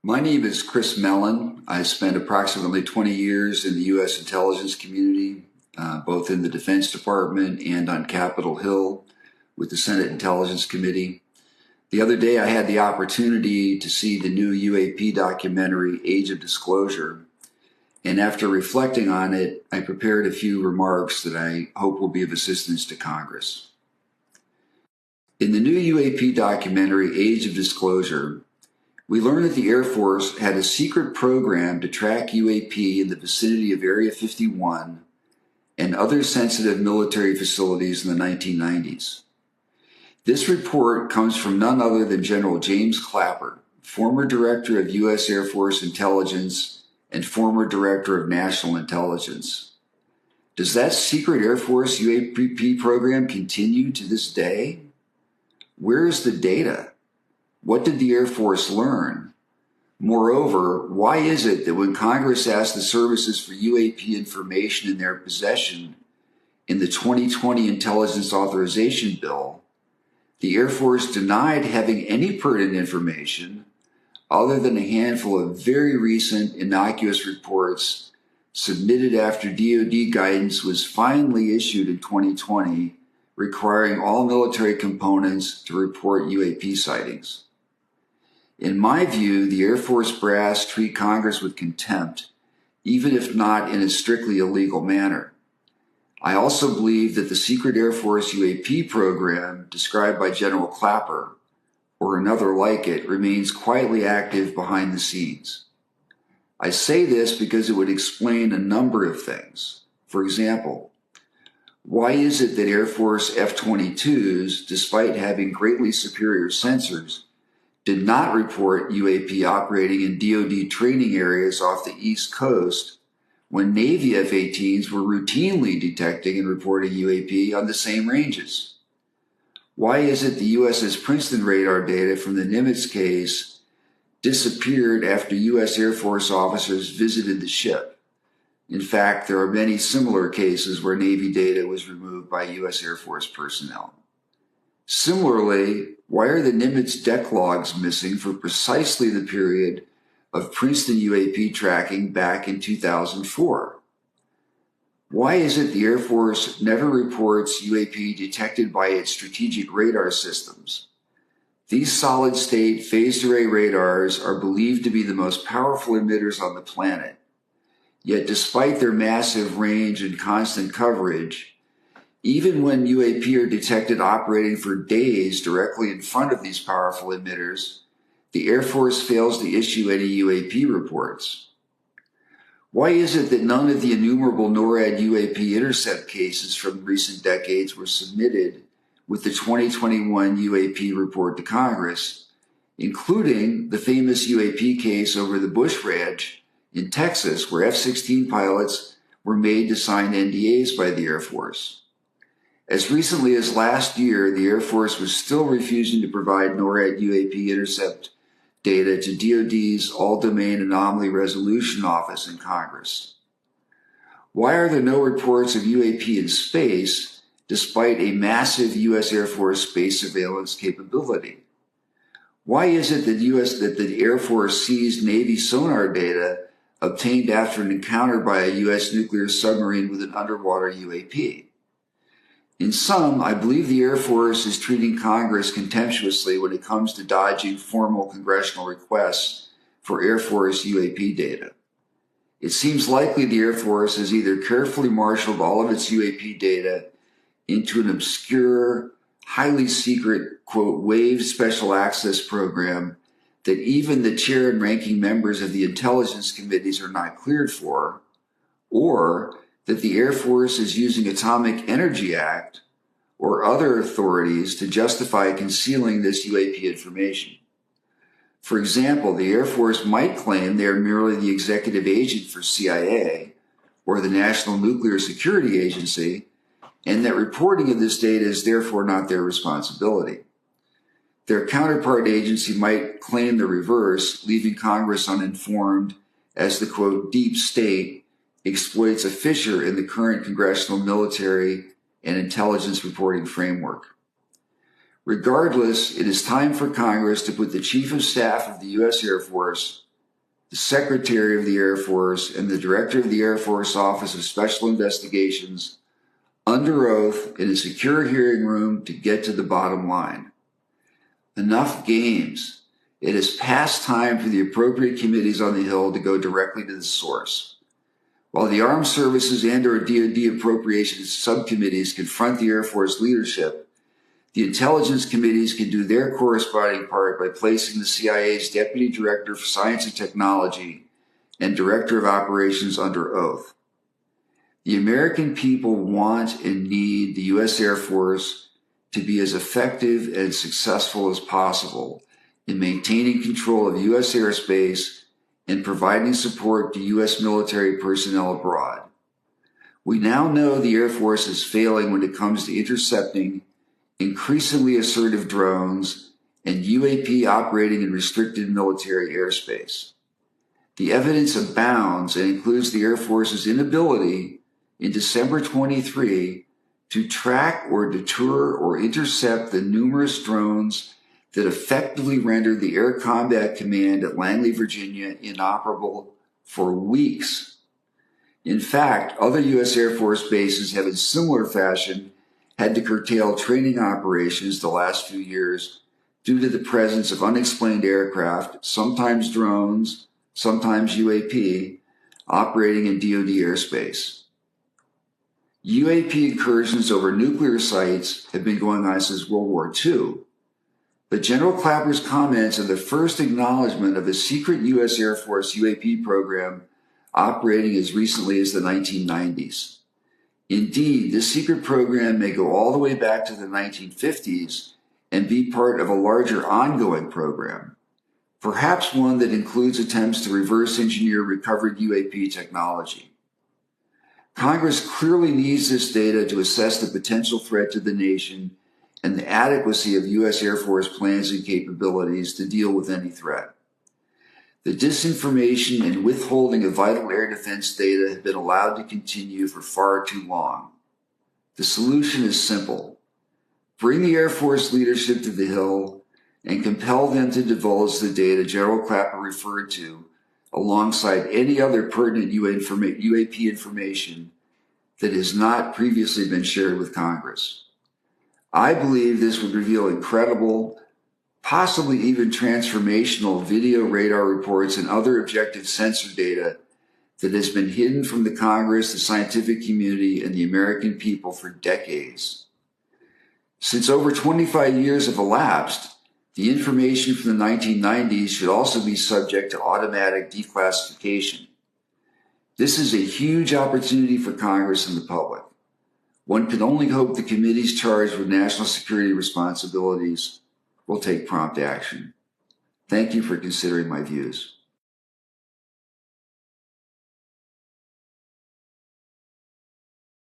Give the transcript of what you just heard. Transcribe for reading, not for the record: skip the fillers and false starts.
My name is Chris Mellon. I spent approximately 20 years in the U.S. intelligence community, both in the Defense Department and on Capitol Hill with the Senate Intelligence Committee. The other day, I had the opportunity to see the new UAP documentary, Age of Disclosure, and after reflecting on it, I prepared a few remarks that I hope will be of assistance to Congress. In the new UAP documentary, Age of Disclosure, we learned that the Air Force had a secret program to track UAP in the vicinity of Area 51 and other sensitive military facilities in the 1990s. This report comes from none other than General James Clapper, former Director of U.S. Air Force Intelligence and former Director of National Intelligence. Does that secret Air Force UAP program continue to this day? Where is the data? What did the Air Force learn? Moreover, why is it that when Congress asked the services for UAP information in their possession in the 2020 Intelligence Authorization Bill, the Air Force denied having any pertinent information other than a handful of very recent innocuous reports submitted after DoD guidance was finally issued in 2020, requiring all military components to report UAP sightings? In my view, the Air Force brass treat Congress with contempt, even if not in a strictly illegal manner. I also believe that the secret Air Force UAP program described by General Clapper, or another like it, remains quietly active behind the scenes. I say this because it would explain a number of things. For example, why is it that Air Force F-22s, despite having greatly superior sensors, did not report UAP operating in DoD training areas off the East Coast when Navy F-18s were routinely detecting and reporting UAP on the same ranges? Why is it the USS Princeton radar data from the Nimitz case disappeared after U.S. Air Force officers visited the ship? In fact, there are many similar cases where Navy data was removed by U.S. Air Force personnel. Similarly, why are the Nimitz deck logs missing for precisely the period of Princeton UAP tracking back in 2004? Why is it the Air Force never reports UAP detected by its strategic radar systems? These solid-state phased array radars are believed to be the most powerful emitters on the planet. Yet despite their massive range and constant coverage, even when UAP are detected operating for days directly in front of these powerful emitters, the Air Force fails to issue any UAP reports. Why is it that none of the innumerable NORAD UAP intercept cases from recent decades were submitted with the 2021 UAP report to Congress, including the famous UAP case over the Bush Ranch in Texas, where F-16 pilots were made to sign NDAs by the Air Force? As recently as last year, the Air Force was still refusing to provide NORAD UAP intercept data to DoD's All-Domain Anomaly Resolution Office in Congress. Why are there no reports of UAP in space despite a massive U.S. Air Force space surveillance capability? Why is it that the Air Force seized Navy sonar data obtained after an encounter by a U.S. nuclear submarine with an underwater UAP? In sum, I believe the Air Force is treating Congress contemptuously when it comes to dodging formal congressional requests for Air Force UAP data. It seems likely the Air Force has either carefully marshaled all of its UAP data into an obscure, highly secret, quote, waived special access program that even the chair and ranking members of the intelligence committees are not cleared for, or that the Air Force is using Atomic Energy Act or other authorities to justify concealing this UAP information. For example, the Air Force might claim they are merely the executive agent for CIA or the National Nuclear Security Agency, and that reporting of this data is therefore not their responsibility. Their counterpart agency might claim the reverse, leaving Congress uninformed as the, quote, deep state exploits a fissure in the current congressional military and intelligence reporting framework. Regardless, it is time for Congress to put the Chief of Staff of the U.S. Air Force the Secretary of the Air Force, and the Director of the Air Force Office of Special Investigations under oath in a secure hearing room to get to the bottom line. Enough games. It is past time for the appropriate committees on the Hill to go directly to the source. While the Armed Services and/or DoD appropriations subcommittees confront the Air Force leadership, the intelligence committees can do their corresponding part by placing the CIA's Deputy Director for Science and Technology and Director of Operations under oath. The American people want and need the U.S. Air Force to be as effective and successful as possible in maintaining control of U.S. airspace and providing support to U.S. military personnel abroad. We now know the Air Force is failing when it comes to intercepting increasingly assertive drones and UAP operating in restricted military airspace. The evidence abounds and includes the Air Force's inability in December 23 to track or deter or intercept the numerous drones that effectively rendered the Air Combat Command at Langley, Virginia inoperable for weeks. In fact, other U.S. Air Force bases have in similar fashion had to curtail training operations the last few years due to the presence of unexplained aircraft, sometimes drones, sometimes UAP, operating in DoD airspace. UAP incursions over nuclear sites have been going on since World War II, but General Clapper's comments are the first acknowledgement of a secret U.S. Air Force UAP program operating as recently as the 1990s. Indeed, this secret program may go all the way back to the 1950s and be part of a larger ongoing program, perhaps one that includes attempts to reverse engineer recovered UAP technology. Congress clearly needs this data to assess the potential threat to the nation and the adequacy of U.S. Air Force plans and capabilities to deal with any threat. The disinformation and withholding of vital air defense data have been allowed to continue for far too long. The solution is simple. Bring the Air Force leadership to the Hill and compel them to divulge the data General Clapper referred to alongside any other pertinent UAP information that has not previously been shared with Congress. I believe this would reveal incredible, possibly even transformational video radar reports and other objective sensor data that has been hidden from the Congress, the scientific community, and the American people for decades. Since over 25 years have elapsed, the information from the 1990s should also be subject to automatic declassification. This is a huge opportunity for Congress and the public. One can only hope the committees charged with national security responsibilities will take prompt action. Thank you for considering my views.